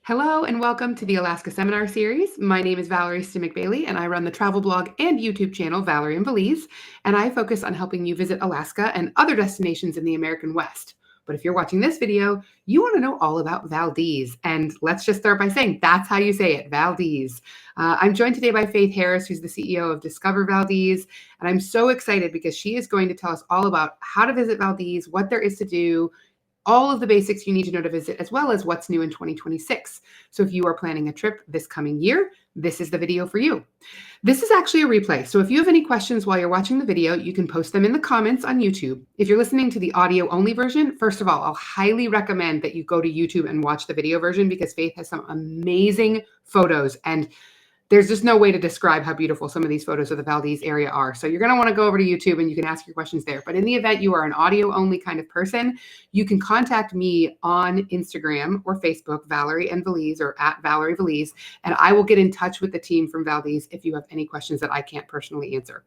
Hello and welcome to the Alaska Seminar Series. My name is Valerie Stimmick-Bailey and I run the travel blog and YouTube channel Valerie and Valdez, and I focus on helping you visit Alaska and other destinations in the American West. But if you're watching this video, you want to know all about Valdez, and let's just start by saying that's how you say it, Valdez. I'm joined today by Faith Harris, who's the CEO of Discover Valdez, and I'm so excited because she is going to tell us all about how to visit Valdez, what there is to do, all of the basics you need to know to visit, as well as what's new in 2026. So if you are planning a trip this coming year, this is the video for you. This is actually a replay. So if you have any questions while you're watching the video, you can post them in the comments on YouTube. If you're listening to the audio only version, first of all, I'll highly recommend that you go to YouTube and watch the video version because Faith has some amazing photos, and there's just no way to describe how beautiful some of these photos of the Valdez area are. So you're going to want to go over to YouTube and you can ask your questions there. But in the event you are an audio only kind of person, you can contact me on Instagram or Facebook, Valerie and Valdez, or at Valerie Valdez, and I will get in touch with the team from Valdez if you have any questions that I can't personally answer.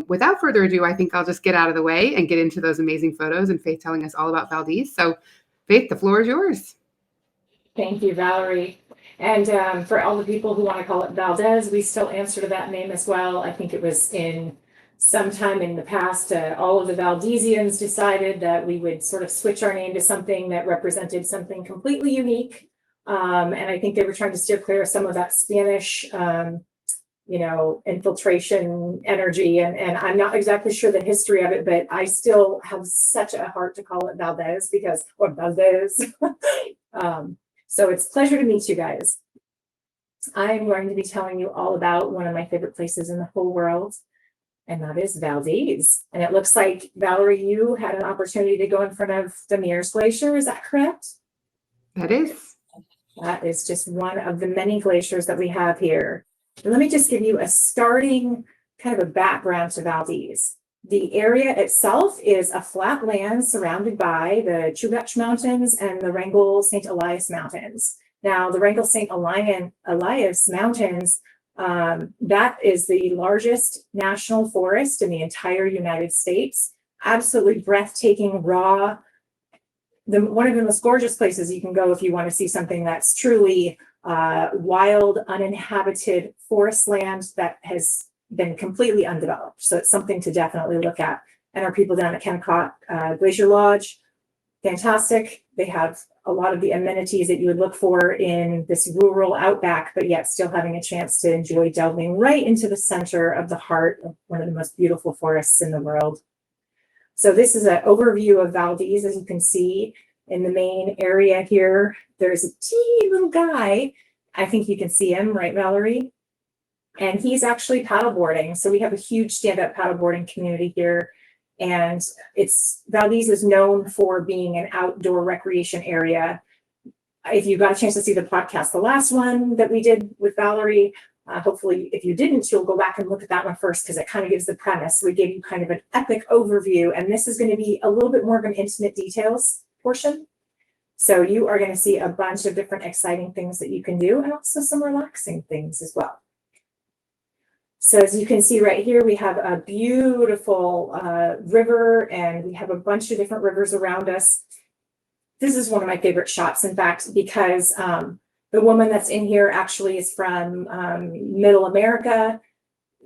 Without further ado, I think I'll just get out of the way and get into those amazing photos and Faith telling us all about Valdez. So Faith, the floor is yours. Thank you, Valerie. And for all the people who want to call it Valdez, we still answer to that name as well. I think it was in sometime in the past, all of the Valdesians decided that we would sort of switch our name to something that represented something completely unique. And I think they were trying to steer clear of some of that Spanish, infiltration energy. And I'm not exactly sure the history of it, but I still have such a heart to call it Valdez or Valdez. So it's a pleasure to meet you guys. I'm going to be telling you all about one of my favorite places in the whole world, and that is Valdez. And it looks like, Valerie, you had an opportunity to go in front of the Mears Glacier. Is that correct? That is. That is just one of the many glaciers that we have here. And let me just give you a starting kind of a background to Valdez. The area itself is a flat land surrounded by the Chugach Mountains and the Wrangell St. Elias Mountains. Now, the Wrangell St. Elias Mountains, that is the largest national forest in the entire United States. Absolutely breathtaking, raw. One of the most gorgeous places you can go if you want to see something that's truly wild, uninhabited forest land that has been completely undeveloped. So it's something to definitely look at. And our people down at Kennecott Glacier Lodge, fantastic. They have a lot of the amenities that you would look for in this rural outback, but yet still having a chance to enjoy delving right into the center of the heart of one of the most beautiful forests in the world. So this is an overview of Valdez. As you can see in the main area here, there's a teeny little guy. I think you can see him, right, Valerie? And he's actually paddleboarding. So we have a huge stand-up paddleboarding community here. And Valdez is known for being an outdoor recreation area. If you got a chance to see the podcast, the last one that we did with Valerie, hopefully if you didn't, you'll go back and look at that one first because it kind of gives the premise. We gave you kind of an epic overview, and this is going to be a little bit more of an intimate details portion. So you are going to see a bunch of different exciting things that you can do and also some relaxing things as well. So as you can see right here, we have a beautiful river, and we have a bunch of different rivers around us. This is one of my favorite shots, in fact, because the woman that's in here actually is from Middle America.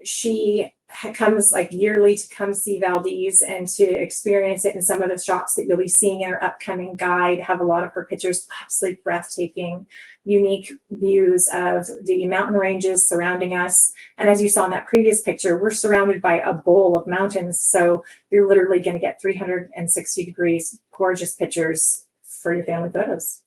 She comes like yearly to come see Valdez and to experience it. And some of the shots that you'll be seeing in our upcoming guide have a lot of her pictures, absolutely breathtaking, unique views of the mountain ranges surrounding us. And as you saw in that previous picture, we're surrounded by a bowl of mountains. So you're literally going to get 360 degrees, gorgeous pictures for your family photos.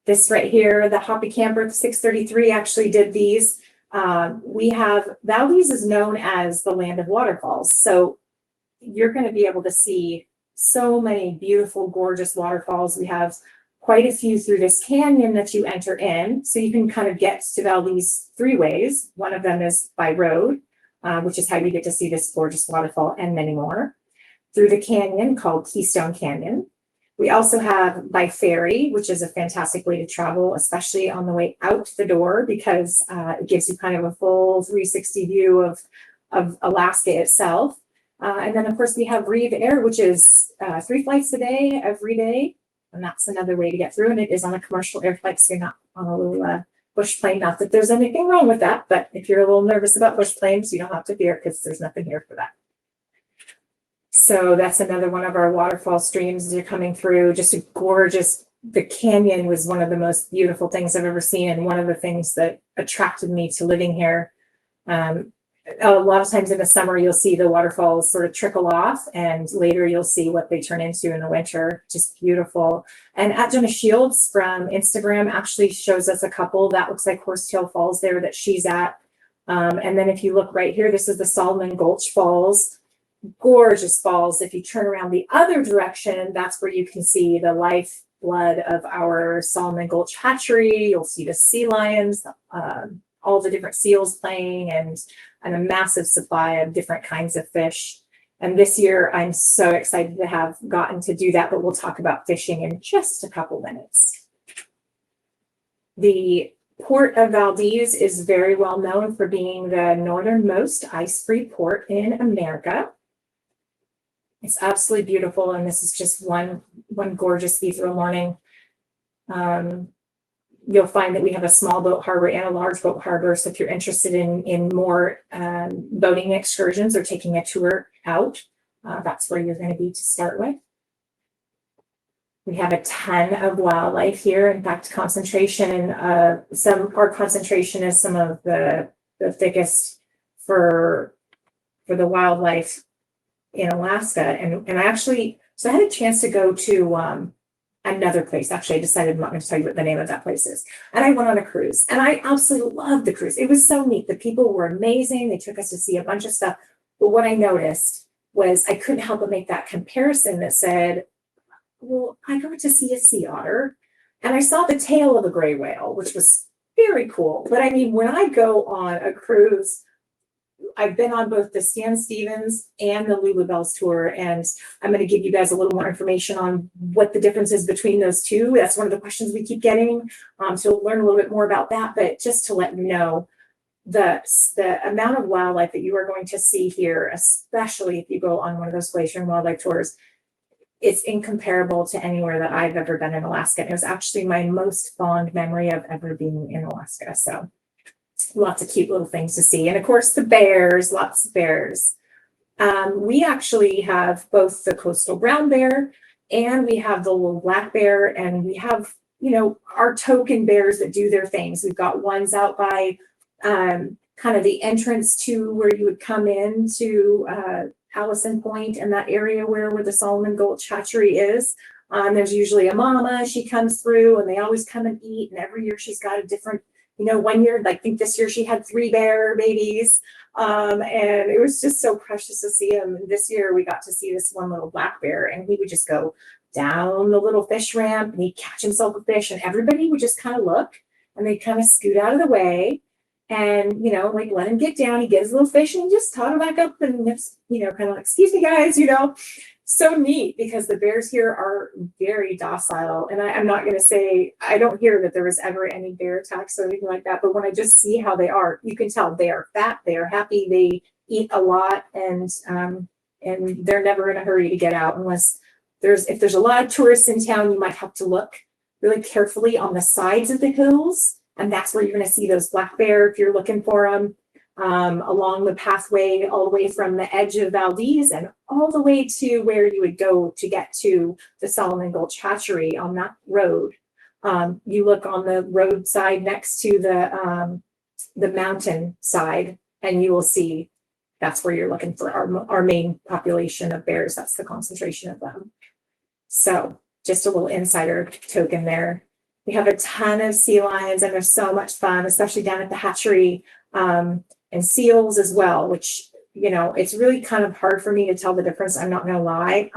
This right here, the Hoppy Camper 633 actually did these. Valdez is known as the land of waterfalls. So you're going to be able to see so many beautiful, gorgeous waterfalls. We have quite a few through this canyon that you enter in. So you can kind of get to Valdez three ways. One of them is by road, which is how you get to see this gorgeous waterfall and many more. Through the canyon called Keystone Canyon. We also have by ferry, which is a fantastic way to travel, especially on the way out the door, because it gives you kind of a full 360 view of Alaska itself. And then, of course, we have Reeve Air, which is 3 flights a day, every day. And that's another way to get through. And it is on a commercial air flight, so you're not on a little bush plane. Not that there's anything wrong with that, but if you're a little nervous about bush planes, you don't have to fear because there's nothing here for that. So that's another one of our waterfall streams as you're coming through. Just a gorgeous, the canyon was one of the most beautiful things I've ever seen, and one of the things that attracted me to living here. A lot of times in the summer, you'll see the waterfalls sort of trickle off, and later you'll see what they turn into in the winter. Just beautiful. And at Jenna Shields from Instagram actually shows us a couple that looks like Horsetail Falls there that she's at. And then if you look right here, this is the Solomon Gulch Falls. Gorgeous falls. If you turn around the other direction, that's where you can see the lifeblood of our Solomon Gulch hatchery. You'll see the sea lions, all the different seals playing, and a massive supply of different kinds of fish. And this year, I'm so excited to have gotten to do that, but we'll talk about fishing in just a couple minutes. The Port of Valdez is very well known for being the northernmost ice-free port in America. It's absolutely beautiful, and this is just one gorgeous view through a morning. You'll find that we have a small boat harbor and a large boat harbor. So if you're interested in more boating excursions or taking a tour out, that's where you're going to be to start with. We have a ton of wildlife here. In fact, our concentration is some of the thickest for the wildlife in Alaska. And I actually, so I had a chance to go to another place. Actually, I decided I'm not going to tell you what the name of that place is. And I went on a cruise, and I absolutely loved the cruise. It was so neat. The people were amazing. They took us to see a bunch of stuff. But what I noticed was I couldn't help but make that comparison that said, well, I got to see a sea otter, and I saw the tail of a gray whale, which was very cool. But I mean, when I go on a cruise, I've been on both the Stan Stevens and the Lulabelle's tour, and I'm going to give you guys a little more information on what the difference is between those two. That's one of the questions we keep getting. So learn a little bit more about that, but just to let you know, the amount of wildlife that you are going to see here, especially if you go on one of those glacier and wildlife tours, it's incomparable to anywhere that I've ever been in Alaska. It was actually my most fond memory of ever being in Alaska. So lots of cute little things to see. And of course, the bears, lots of bears. We actually have both the coastal brown bear and we have the little black bear, and we have, our token bears that do their things. We've got ones out by kind of the entrance to where you would come in to Allison Point and that area where the Solomon Gulch hatchery is. There's usually a mama, she comes through, and they always come and eat. And every year she's got a different, one year, I think this year she had 3 bear babies. And it was just so precious to see them. And this year we got to see this one little black bear, and he would just go down the little fish ramp and he'd catch himself a fish, and everybody would just kind of look, and they'd kind of scoot out of the way. And, let him get down. He gets a little fish and he just toddle back up and it's, kind of like, excuse me, guys, so neat, because the bears here are very docile. And I'm not going to say, I don't hear that there was ever any bear attacks or anything like that. But when I just see how they are, you can tell they are fat, they are happy, they eat a lot, and they're never in a hurry to get out unless if there's a lot of tourists in town. You might have to look really carefully on the sides of the hills. And that's where you're going to see those black bear if you're looking for them, along the pathway all the way from the edge of Valdez and all the way to where you would go to get to the Solomon Gulch hatchery on that road. You look on the roadside next to the mountain side, and you will see that's where you're looking for our main population of bears. That's the concentration of them. So just a little insider token there. We have a ton of sea lions, and they're so much fun, especially down at the hatchery, and seals as well, which, it's really kind of hard for me to tell the difference. I'm not going to lie.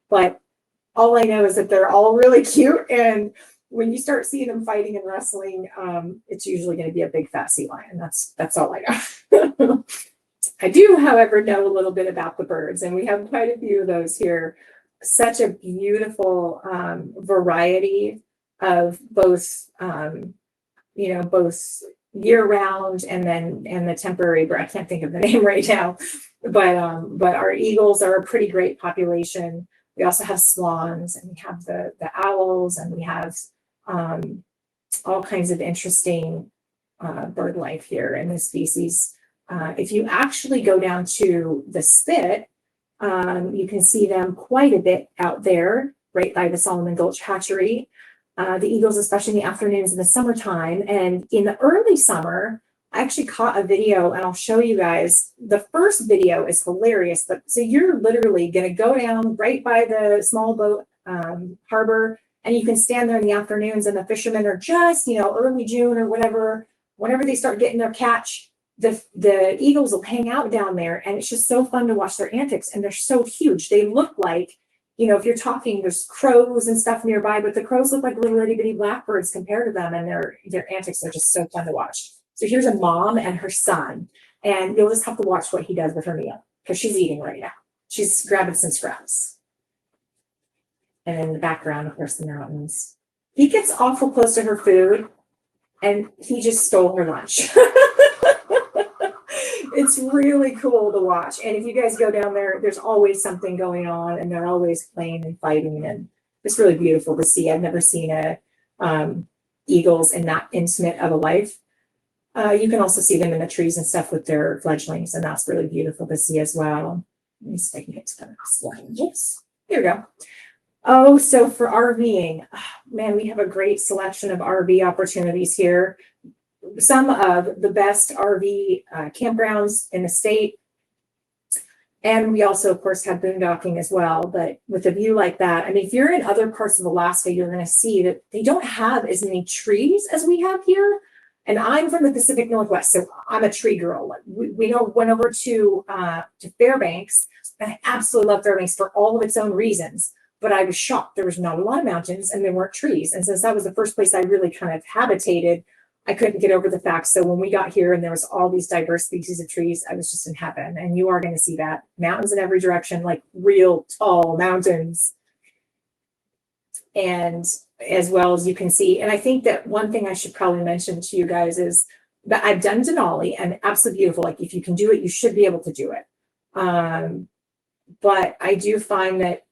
But all I know is that they're all really cute. And when you start seeing them fighting and wrestling, it's usually going to be a big fat sea lion. That's all I know. I do, however, know a little bit about the birds, and we have quite a few of those here. Such a beautiful variety of both, both year-round and the temporary bird. I can't think of the name right now, but our eagles are a pretty great population. We also have swans, and we have the owls, and we have all kinds of interesting bird life here in this species. If you actually go down to the spit, you can see them quite a bit out there, right by the Solomon Gulch hatchery. The eagles, especially in the afternoons in the summertime. And in the early summer, I actually caught a video, and I'll show you guys. The first video is hilarious, but so you're literally going to go down right by the small boat harbor, and you can stand there in the afternoons, and the fishermen are just, early June or whatever, whenever they start getting their catch, the eagles will hang out down there, and it's just so fun to watch their antics. And they're so huge. They look like, if you're talking, there's crows and stuff nearby, but the crows look like little itty bitty blackbirds compared to them, and their antics are just so fun to watch. So here's a mom and her son, and you'll just have to watch what he does with her meal, because she's eating right now. She's grabbing some scraps. And in the background, of course, the mountains. He gets awful close to her food, and he just stole her lunch. It's really cool to watch. And if you guys go down there, there's always something going on, and they're always playing and fighting, and it's really beautiful to see. I've never seen eagles in that intimate of a life. You can also see them in the trees and stuff with their fledglings, and that's really beautiful to see as well. Let me see if I can get to this one. Oops, here we go. Oh, so for RVing, man, we have a great selection of RV opportunities here. Some of the best RV campgrounds in the state. And we also, of course, have boondocking as well. But with a view like that, I mean, if you're in other parts of Alaska, you're going to see that they don't have as many trees as we have here. And I'm from the Pacific Northwest, so I'm a tree girl. We went over to Fairbanks, and I absolutely love Fairbanks for all of its own reasons. But I was shocked. There was not a lot of mountains, and there weren't trees. And since that was the first place I really kind of habitated, I couldn't get over the fact. So when we got here and there was all these diverse species of trees, I was just in heaven. And you are going to see that. Mountains in every direction, like real tall mountains. And as well as you can see, and I think that one thing I should probably mention to you guys is that I've done Denali, and absolutely beautiful. Like if you can do it, you should be able to do it. But I do find that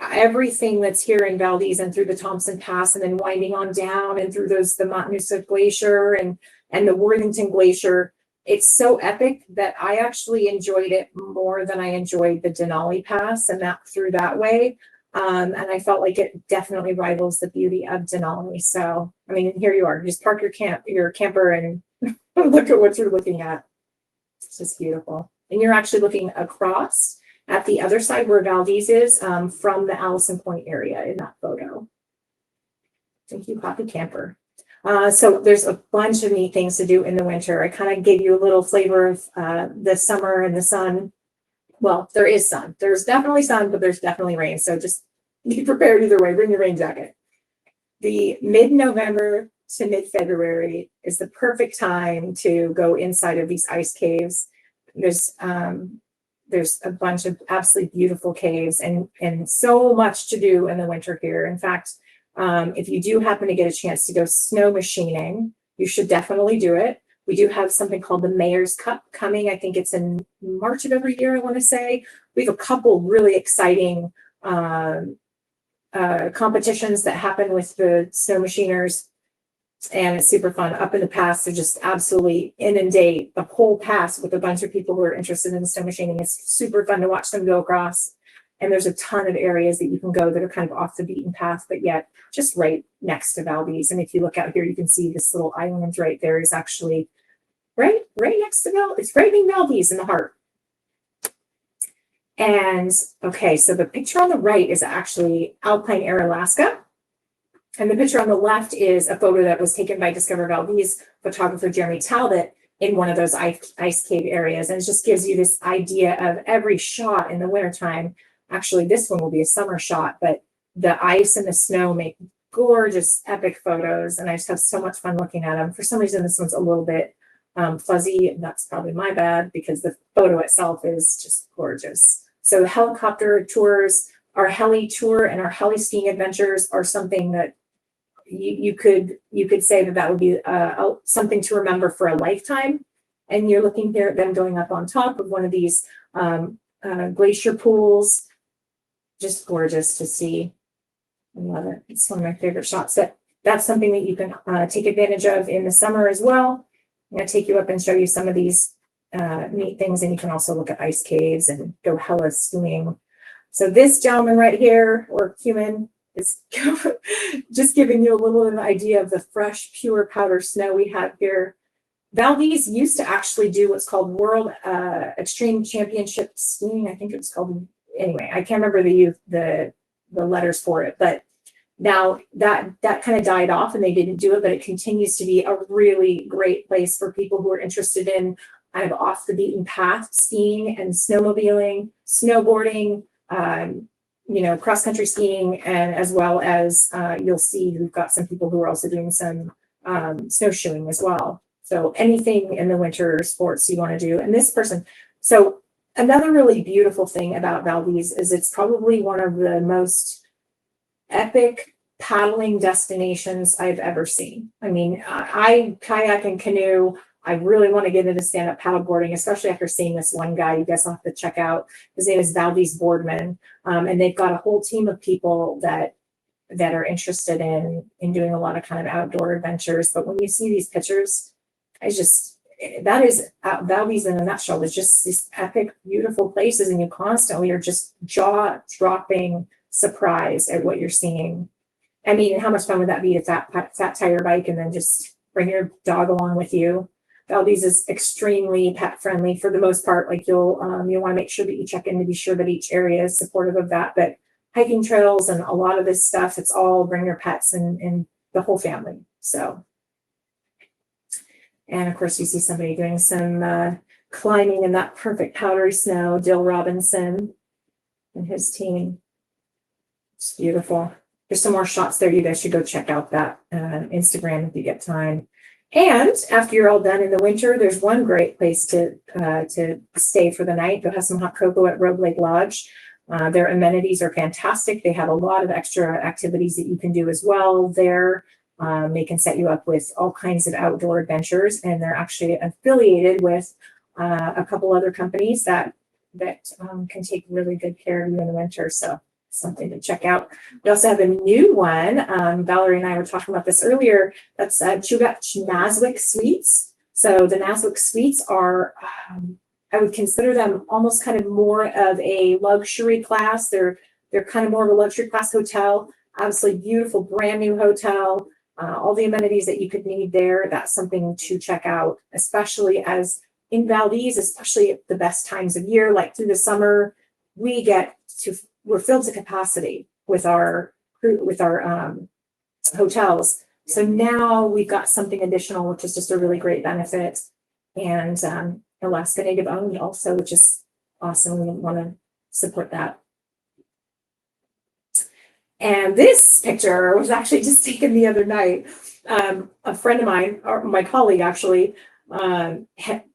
everything that's here in Valdez and through the Thompson Pass and then winding on down and through the Matanuska Glacier and the Worthington Glacier, it's so epic that I actually enjoyed it more than I enjoyed the Denali Pass and that through that way. And I felt like it definitely rivals the beauty of Denali. So, I mean, here you are, just park your camper and look at what you're looking at. It's just beautiful. And you're actually looking across at the other side where Valdez is from the Allison Point area in that photo. Thank you, Poppy Camper. So there's a bunch of neat things to do in the winter. I kind of gave you a little flavor of the summer and the sun. Well, there is sun. There's definitely sun, but there's definitely rain. So just be prepared either way. Bring your rain jacket. The mid-November to mid-February is the perfect time to go inside of these ice caves. There's a bunch of absolutely beautiful caves and so much to do in the winter here. In fact, if you do happen to get a chance to go snow machining, you should definitely do it. We do have something called the Mayor's Cup coming. I think it's in March of every year, I want to say. We have a couple really exciting competitions that happen with the snow machiners. And it's super fun. Up in the pass, they just absolutely inundate the whole pass with a bunch of people who are interested in snow machining. It's super fun to watch them go across. And there's a ton of areas that you can go that are kind of off the beaten path, but yet just right next to Valdez. And if you look out here, you can see this little island right there is actually right next to Valdez. It's right in Valdez in the heart. And okay, so the picture on the right is actually Alpine Air Alaska. And the picture on the left is a photo that was taken by Discover Valdez photographer Jeremy Talbot in one of those ice cave areas. And it just gives you this idea of every shot in the wintertime. Actually, this one will be a summer shot, but the ice and the snow make gorgeous, epic photos. And I just have so much fun looking at them. For some reason, this one's a little bit fuzzy, and that's probably my bad because the photo itself is just gorgeous. So the helicopter tours, our heli tour and our heli-skiing adventures are something that you could say that would be something to remember for a lifetime. And you're looking here at them going up on top of one of these glacier pools. Just gorgeous to see. I love it. It's one of my favorite shots. That that's something that you can take advantage of in the summer as well. I'm going to take you up and show you some of these neat things, and you can also look at ice caves and go heli-skiing. So this gentleman right here, or human, is just giving you a little of an idea of the fresh, pure powder snow we have here. Valdez used to actually do what's called World Extreme Championship Skiing. I think it was called, anyway, I can't remember the letters for it, but now that kind of died off and they didn't do it, but it continues to be a really great place for people who are interested in kind of off the beaten path skiing and snowmobiling, snowboarding, cross country skiing, and as well as you'll see we've got some people who are also doing some snowshoeing as well. So anything in the winter sports you want to do. And this person, so another really beautiful thing about Valdez is it's probably one of the most epic paddling destinations I've ever seen. I mean, I kayak and canoe. I really want to get into stand-up paddleboarding, especially after seeing this one guy you guys will have to check out. His name is Valdez Boardman. And they've got a whole team of people that are interested in doing a lot of kind of outdoor adventures. But when you see these pictures, that is Valdez in a nutshell. It's just these epic, beautiful places, and you constantly are just jaw-dropping surprised at what you're seeing. I mean, how much fun would that be to fat tire bike and then just bring your dog along with you? Valdez is extremely pet friendly for the most part. Like you'll want to make sure that you check in to be sure that each area is supportive of that. But hiking trails and a lot of this stuff, it's all bring your pets and the whole family. So, and of course you see somebody doing some climbing in that perfect powdery snow, Dill Robinson and his team. It's beautiful. There's some more shots there. You guys should go check out that Instagram if you get time. And after you're all done in the winter, there's one great place to stay for the night. Go have some hot cocoa at Rogue Lake Lodge. Their amenities are fantastic. They have a lot of extra activities that you can do as well there. They can set you up with all kinds of outdoor adventures, and they're actually affiliated with a couple other companies that can take really good care of you in the winter. So something to check out. We also have a new one. Valerie and I were talking about this earlier. That's Naswick Suites. So the Naswick Suites are, I would consider them almost kind of more of a luxury class. They're kind of more of a luxury class hotel. Obviously, beautiful, brand new hotel. All the amenities that you could need there. That's something to check out, especially as in Valdez, especially at the best times of year, like through the summer, we're filled to capacity with our hotels. So now we've got something additional, which is just a really great benefit. And Alaska Native owned also, which is awesome. We want to support that. And this picture was actually just taken the other night. A friend of mine, or my colleague actually,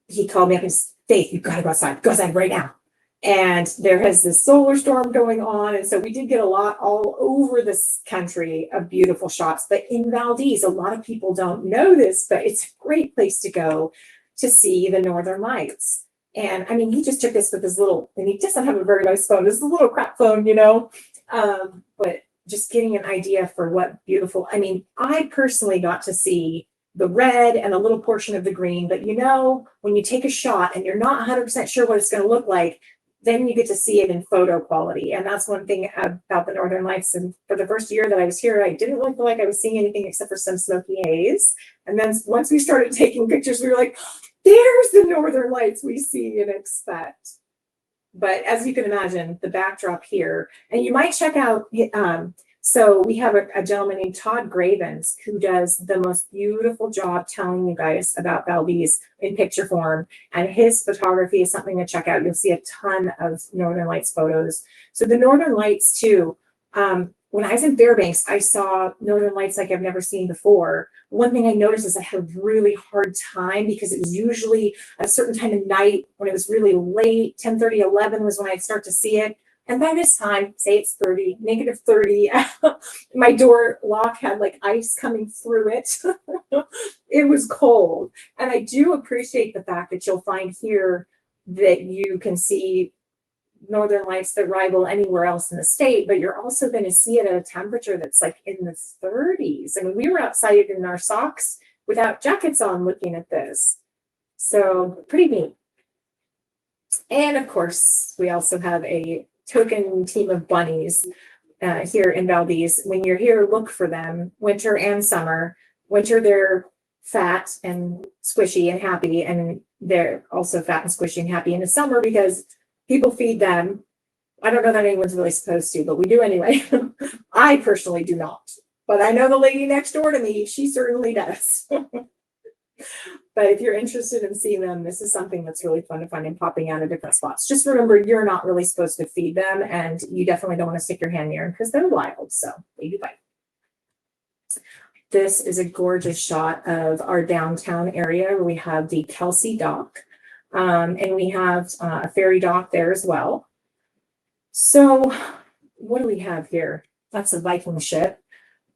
he called me up and said, "Faith, you've got to go outside right now." And there has this solar storm going on. And so we did get a lot all over this country of beautiful shots. But in Valdez, a lot of people don't know this, but it's a great place to go to see the Northern Lights. And I mean, he just took this with his little, and he doesn't have a very nice phone. This is a little crap phone, but just getting an idea for what beautiful, I mean, I personally got to see the red and a little portion of the green, but when you take a shot and you're not 100% sure what it's going to look like, then you get to see it in photo quality. And that's one thing about the Northern Lights. And for the first year that I was here, I didn't really feel like I was seeing anything except for some smoky haze. And then once we started taking pictures, we were like, there's the Northern Lights we see and expect. But as you can imagine, the backdrop here, and you might check out, so we have a gentleman named Todd Gravens who does the most beautiful job telling you guys about Valdez in picture form, and his photography is something to check out. You'll see a ton of Northern Lights photos. So the Northern Lights too, when I was in Fairbanks, I saw Northern Lights like I've never seen before. One thing I noticed is I had a really hard time because it was usually a certain time of night when it was really late, 10:30, 11 was when I'd start to see it. And by this time, say it's negative 30, my door lock had like ice coming through it. It was cold. And I do appreciate the fact that you'll find here that you can see northern lights that rival anywhere else in the state, but you're also going to see it at a temperature that's like in the 30s. I mean, we were outside in our socks without jackets on looking at this. So pretty neat. And of course, we also have a token team of bunnies here in Valdez. When you're here, look for them, winter and summer. Winter, they're fat and squishy and happy, and they're also fat and squishy and happy in the summer because people feed them. I don't know that anyone's really supposed to, but we do anyway. I personally do not, but I know the lady next door to me, she certainly does. But if you're interested in seeing them, this is something that's really fun to find and popping out of different spots. Just remember, you're not really supposed to feed them, and you definitely don't want to stick your hand near them because they're wild, so they do bite. This is a gorgeous shot of our downtown area where we have the Kelsey dock, and we have a ferry dock there as well. So what do we have here? That's a Viking ship.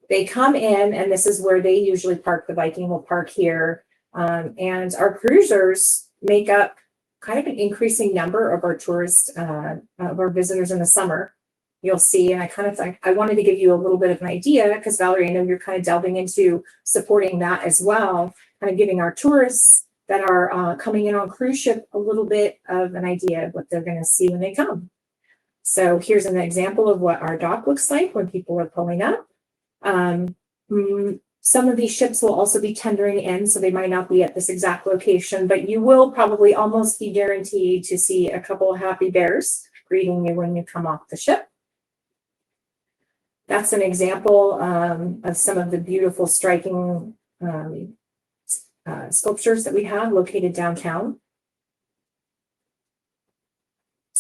They come in, and this is where they usually park. The Viking will park here. And our cruisers make up kind of an increasing number of our tourists, of our visitors in the summer. You'll see, and I wanted to give you a little bit of an idea because Valerie, I know you're kind of delving into supporting that as well, kind of giving our tourists that are coming in on cruise ship a little bit of an idea of what they're going to see when they come. So here's an example of what our dock looks like when people are pulling up. Some of these ships will also be tendering in, so they might not be at this exact location, but you will probably almost be guaranteed to see a couple of happy bears greeting you when you come off the ship. That's an example of some of the beautiful, striking sculptures that we have located downtown.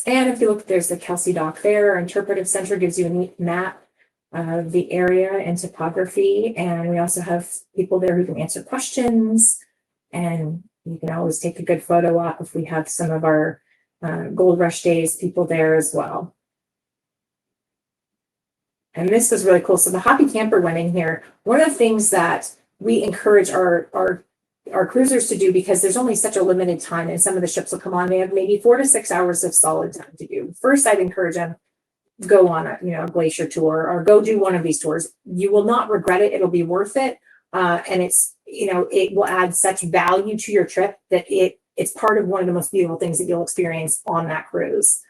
And if you look, there's the Kelsey Dock there. Our interpretive center gives you a neat map of the area and topography. And we also have people there who can answer questions. And you can always take a good photo op if we have some of our Gold Rush Days people there as well. And this was really cool. So the Hoppy Camper went in here. One of the things that we encourage our cruisers to do, because there's only such a limited time and some of the ships will come on, they have maybe 4 to 6 hours of solid time to do. First, I'd encourage them, go on a glacier tour or go do one of these tours. You will not regret it. It'll be worth it. And it's, it will add such value to your trip that it's part of one of the most beautiful things that you'll experience on that cruise.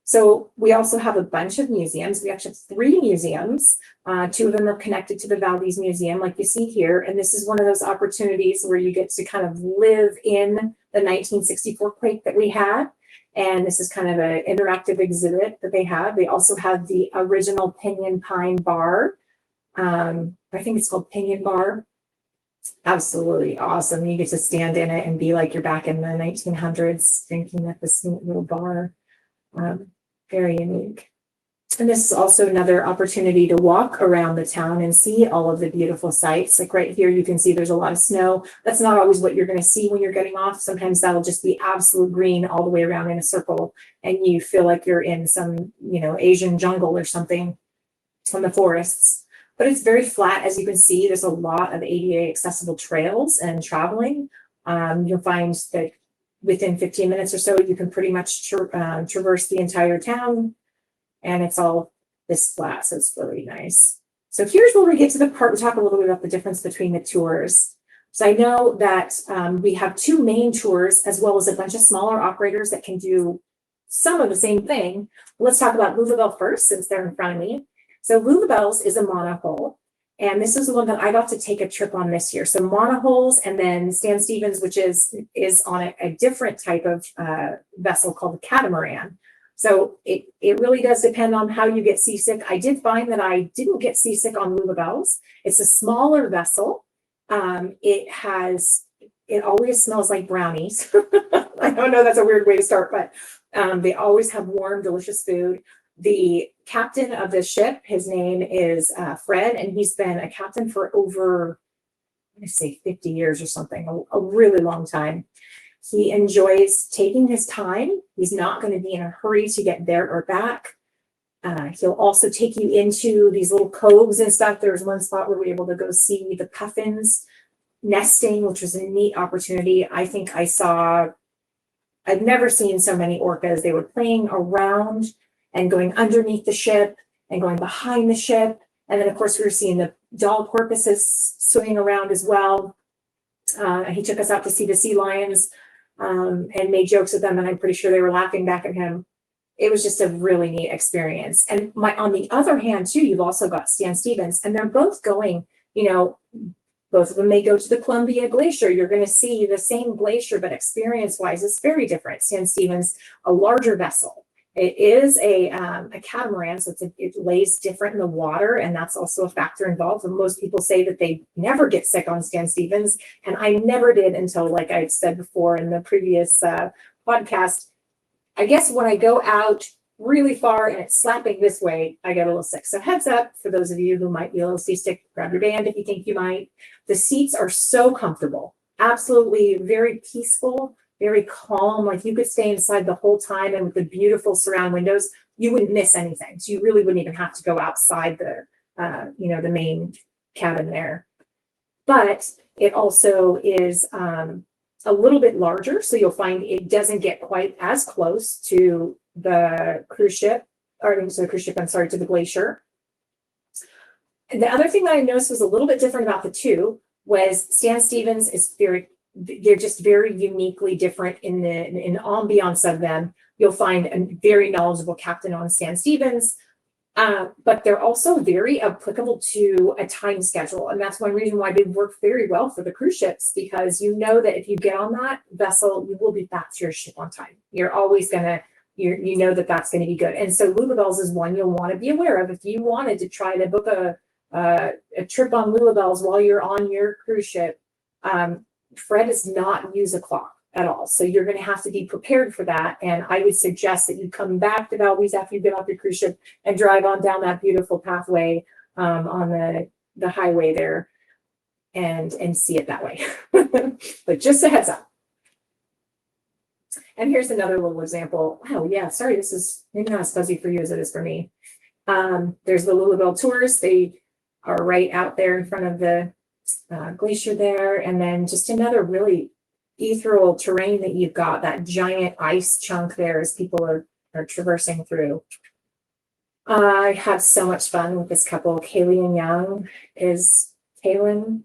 So we also have a bunch of museums. We actually have 3 museums. 2 of them are connected to the Valdez Museum, like you see here. And this is one of those opportunities where you get to kind of live in the 1964 quake that we had. And this is kind of an interactive exhibit that they have. They also have the original Pinion Pine Bar. I think it's called Pinion Bar. Absolutely awesome. You get to stand in it and be like you're back in the 1900s drinking at this neat little bar. Very unique. And this is also another opportunity to walk around the town and see all of the beautiful sights. Like right here, you can see there's a lot of snow. That's not always what you're going to see when you're getting off. Sometimes that'll just be absolute green all the way around in a circle. And you feel like you're in some, Asian jungle or something from the forests. But it's very flat. As you can see, there's a lot of ADA accessible trails and traveling. You'll find that within 15 minutes or so, you can pretty much traverse the entire town, and it's all this flat, so it's really nice. So here's where we get to the part, we talk a little bit about the difference between the tours. So I know that we have 2 main tours as well as a bunch of smaller operators that can do some of the same thing. Let's talk about Lulabelle first, since they're in front of me. So Lulabelle's is a monohull. And this is the one that I got to take a trip on this year. So monohulls, and then Stan Stevens, which is on a different type of vessel called the catamaran. So it really does depend on how you get seasick. I did find that I didn't get seasick on Lulabelle's. It's a smaller vessel. It always smells like brownies. I don't know, that's a weird way to start, but they always have warm, delicious food. The captain of the ship, his name is Fred, and he's been a captain for over, I'm going to say 50 years or something, a really long time. He enjoys taking his time. He's not going to be in a hurry to get there or back. He'll also take you into these little coves and stuff. There's one spot where we were able to go see the puffins nesting, which was a neat opportunity. I think I saw I've never seen so many orcas. They were playing around and going underneath the ship and going behind the ship. And then, of course, we were seeing the doll porpoises swimming around as well. He took us out to see the sea lions and made jokes with them, and I'm pretty sure they were laughing back at him. It was just a really neat experience. And on the other hand, too, you've also got Stan Stevens, and they're both going, both of them may go to the Columbia Glacier. You're going to see the same glacier, but experience-wise, it's very different. Stan Stevens, a larger vessel. It is a catamaran, so it lays different in the water, and that's also a factor involved. And most people say that they never get sick on Stan Stevens, and I never did until, like I said before in the previous podcast. I guess when I go out really far and it's slapping this way, I get a little sick. So heads up for those of you who might be a little seasick, grab your band if you think you might. The seats are so comfortable, absolutely very peaceful, very calm. Like you could stay inside the whole time, and with the beautiful surround windows, you wouldn't miss anything. So you really wouldn't even have to go outside the main cabin there. But it also is a little bit larger, so you'll find it doesn't get quite as close to the cruise ship, to the Glacier. And the other thing that I noticed was a little bit different about the two was Stan Stevens is they're just very uniquely different in the ambiance of them. You'll find a very knowledgeable captain on Stan Stevens, but they're also very applicable to a time schedule. And that's one reason why they work very well for the cruise ships, because you know that if you get on that vessel, you will be back to your ship on time. You're always you know that that's going to be good. And so Lulabelle's is one you'll want to be aware of. If you wanted to try to book a trip on Lulabelle's while you're on your cruise ship, Fred does not use a clock at all. So you're going to have to be prepared for that. And I would suggest that you come back to Valdez after you've been off your cruise ship and drive on down that beautiful pathway on the highway there and see it that way. But just a heads up. And here's another little example. Wow, yeah, sorry, this is maybe not as fuzzy for you as it is for me. There's the Lulabelle tours. They are right out there in front of the glacier there. And then just another really ethereal terrain that you've got, that giant ice chunk there as people are traversing through. I had so much fun with this couple. Kaylee and Young is Kaylin.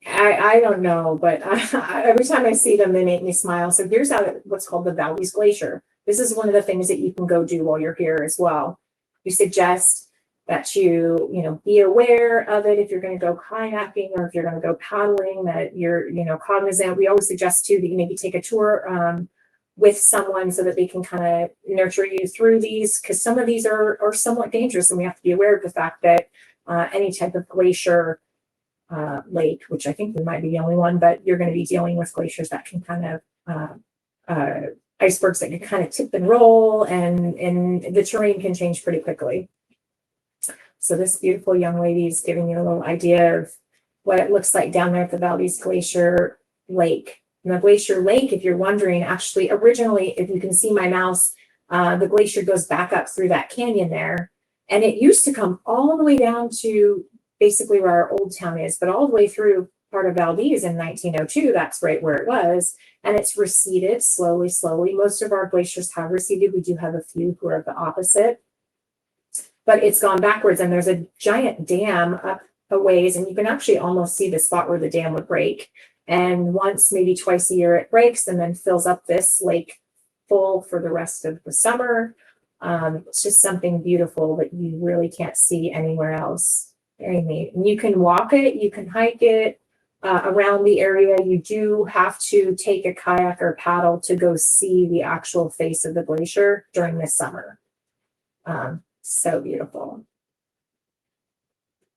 I don't know, but every time I see them, they make me smile. So here's what's called the Valdez Glacier. This is one of the things that you can go do while you're here as well. We suggest that you be aware of it if you're going to go kayaking or if you're going to go paddling, that you're cognizant. We always suggest too that you maybe take a tour with someone so that they can kind of nurture you through these, because some of these are somewhat dangerous, and we have to be aware of the fact that any type of glacier lake, which I think we might be the only one, but you're going to be dealing with glaciers that can kind of icebergs that can kind of tip and roll, and the terrain can change pretty quickly. So this beautiful young lady is giving you a little idea of what it looks like down there at the Valdez Glacier Lake. And the Glacier Lake, if you're wondering, actually originally, if you can see my mouse, the glacier goes back up through that canyon there. And it used to come all the way down to basically where our old town is, but all the way through part of Valdez in 1902, that's right where it was. And it's receded slowly. Most of our glaciers have receded. We do have a few who are the opposite, but it's gone backwards. And there's a giant dam up a ways, and you can actually almost see the spot where the dam would break. And once, maybe twice a year, it breaks and then fills up this lake full for the rest of the summer. It's just something beautiful that you really can't see anywhere else. Very neat. And you can walk it, you can hike it around the area. You do have to take a kayak or paddle to go see the actual face of the glacier during the summer. So beautiful.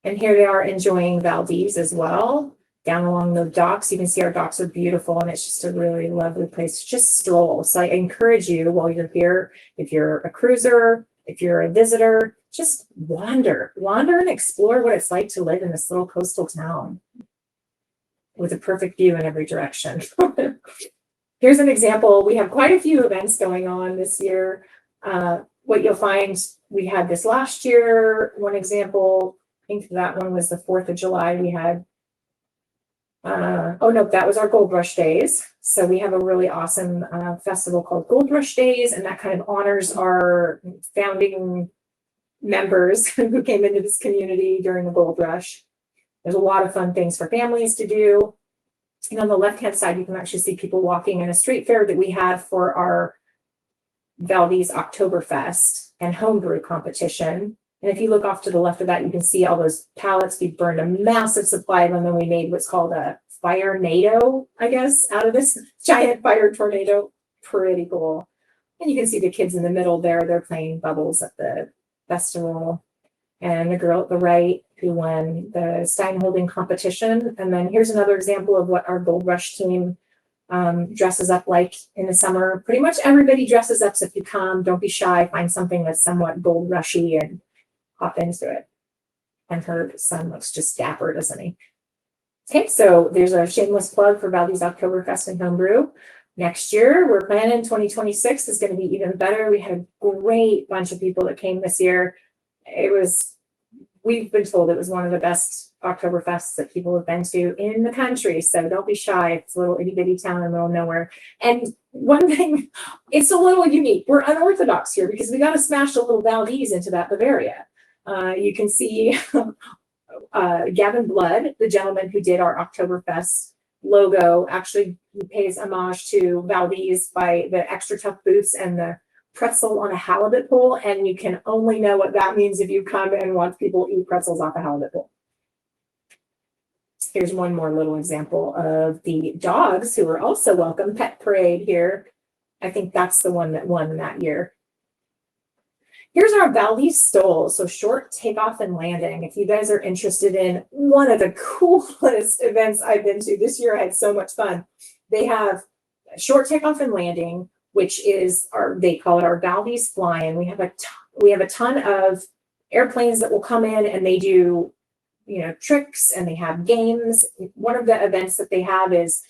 And here they are enjoying Valdez as well. Down along the docks, you can see our docks are beautiful, and it's just a really lovely place to just stroll. So I encourage you while you're here, if you're a cruiser, if you're a visitor, just wander and explore what it's like to live in this little coastal town with a perfect view in every direction. Here's an example. We have quite a few events going on this year. What you'll find, we had this last year. One example, I think that one was the 4th of July. We had Oh no, that was our Gold Rush Days. So we have a really awesome festival called Gold Rush Days, and that kind of honors our founding members who came into this community during the gold rush. There's a lot of fun things for families to do. And on the left-hand side, you can actually see people walking in a street fair that we had for our Valdez Oktoberfest and homebrew competition. And if you look off to the left of that, you can see all those pallets. We burned a massive supply of them, and we made what's called a fire-nado, I guess, out of this giant fire tornado. Pretty cool. And you can see the kids in the middle there. They're playing bubbles at the festival. And the girl at the right who won the Stein holding competition. And then here's another example of what our Gold Rush team dresses up like in the summer. Pretty much everybody dresses up. So if you come, don't be shy, find something that's somewhat gold rushy and hop into it. And her son looks just dapper, doesn't he? Okay, so there's a shameless plug for Valdez Oktoberfest and Homebrew. Next year, we're planning 2026 is going to be even better. We had a great bunch of people that came this year. We've been told it was one of the best Oktoberfests that people have been to in the country. So don't be shy. It's a little itty bitty town in the middle of nowhere. And one thing, it's a little unique. We're unorthodox here because we got to smash a little Valdez into that Bavaria. You can see Gavin Blood, the gentleman who did our Oktoberfest logo, actually pays homage to Valdez by the extra tough boots and the pretzel on a halibut pole, and you can only know what that means if you come and watch people eat pretzels off a halibut pole. Here's one more little example of the dogs who are also welcome. Pet Parade here. I think that's the one that won that year. Here's our Valdez Stole, so short takeoff and landing. If you guys are interested in one of the coolest events I've been to this year, I had so much fun. They have short takeoff and landing, which is they call it our Valdez Fly-In. We have a ton of airplanes that will come in and they do, tricks and they have games. One of the events that they have is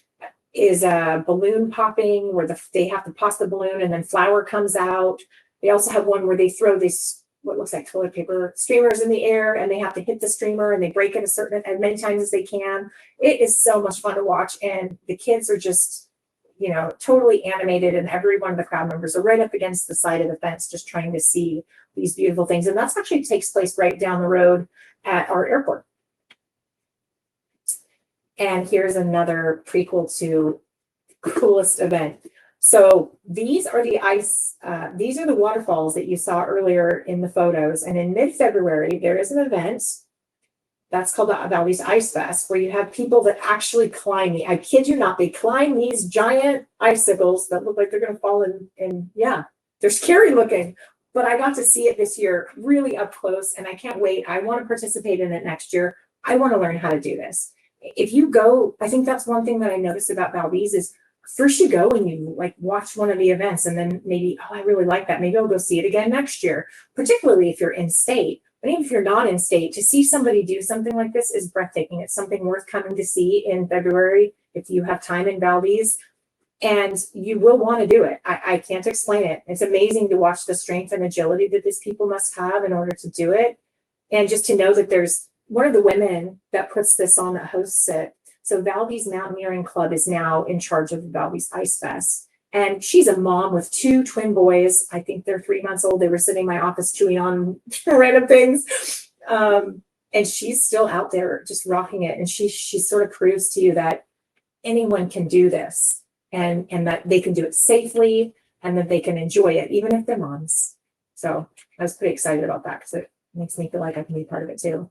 a balloon popping where they have to pop the balloon and then flour comes out. They also have one where they throw these, what looks like toilet paper streamers in the air, and they have to hit the streamer and they break it as many times as they can. It is so much fun to watch, and the kids are just, totally animated, and every one of the crowd members are right up against the side of the fence just trying to see these beautiful things. And that's actually takes place right down the road at our airport. And here's another prequel to coolest event. So these are the these are the waterfalls that you saw earlier in the photos. And in mid-February, there is an event that's called the Valdez Ice Fest, where you have people that actually climb I kid you not, they climb these giant icicles that look like they're going to fall in. And yeah, they're scary looking. But I got to see it this year really up close, and I can't wait. I want to participate in it next year. I want to learn how to do this. If you go, I think that's one thing that I noticed about Valdez is first you go and you watch one of the events, and then maybe, I really like that. Maybe I'll go see it again next year, particularly if you're in state. But even if you're not in state, to see somebody do something like this is breathtaking. It's something worth coming to see in February if you have time in Valdez, and you will want to do it. I can't explain it. It's amazing to watch the strength and agility that these people must have in order to do it. And just to know that there's one of the women that puts this on that hosts it. So Valdez Mountaineering Club is now in charge of the Valdez Ice Fest. And she's a mom with 2 twin boys. I think they're 3 months old. They were sitting in my office chewing on random things. And she's still out there just rocking it. And she sort of proves to you that anyone can do this, and that they can do it safely, and that they can enjoy it, even if they're moms. So I was pretty excited about that because it makes me feel like I can be part of it too.